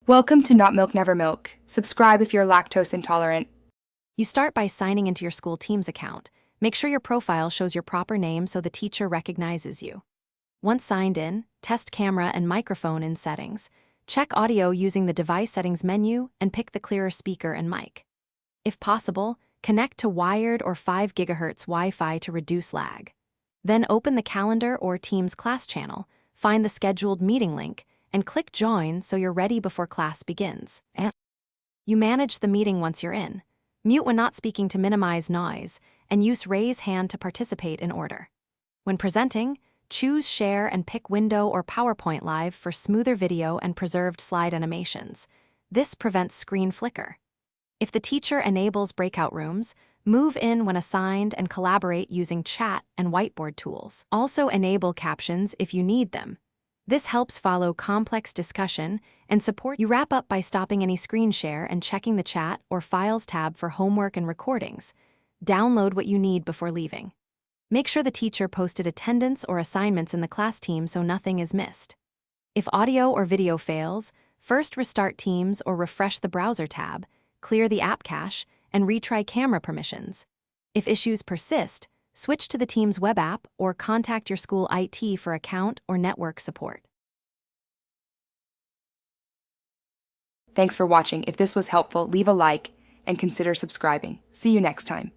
Welcome to Not Milk Never Milk. Subscribe if you're lactose intolerant. You start by signing into your school Teams account. Make sure your profile shows your proper name so the teacher recognizes you. Once signed in, test camera and microphone in settings. Check audio using the device settings menu and pick the clearer speaker and mic. If possible, connect to wired or 5 GHz Wi-Fi to reduce lag. Then open the calendar or Teams class channel, find the scheduled meeting link, and click Join so you're ready before class begins. You manage the meeting once you're in. Mute when not speaking to minimize noise, and use raise hand to participate in order. When presenting, choose Share and pick Window or PowerPoint Live for smoother video and preserved slide animations. This prevents screen flicker. If the teacher enables breakout rooms, move in when assigned and collaborate using chat and whiteboard tools. Also enable captions if you need them. This helps follow complex discussion and support. You wrap up by stopping any screen share and checking the chat or files tab for homework and recordings. Download what you need before leaving. Make sure the teacher posted attendance or assignments in the class team so nothing is missed. If audio or video fails, first restart Teams or refresh the browser tab, clear the app cache, and retry camera permissions. If issues persist, switch to the Teams web app or contact your school IT for account or network support. Thanks for watching. If this was helpful, leave a like and consider subscribing. See you next time.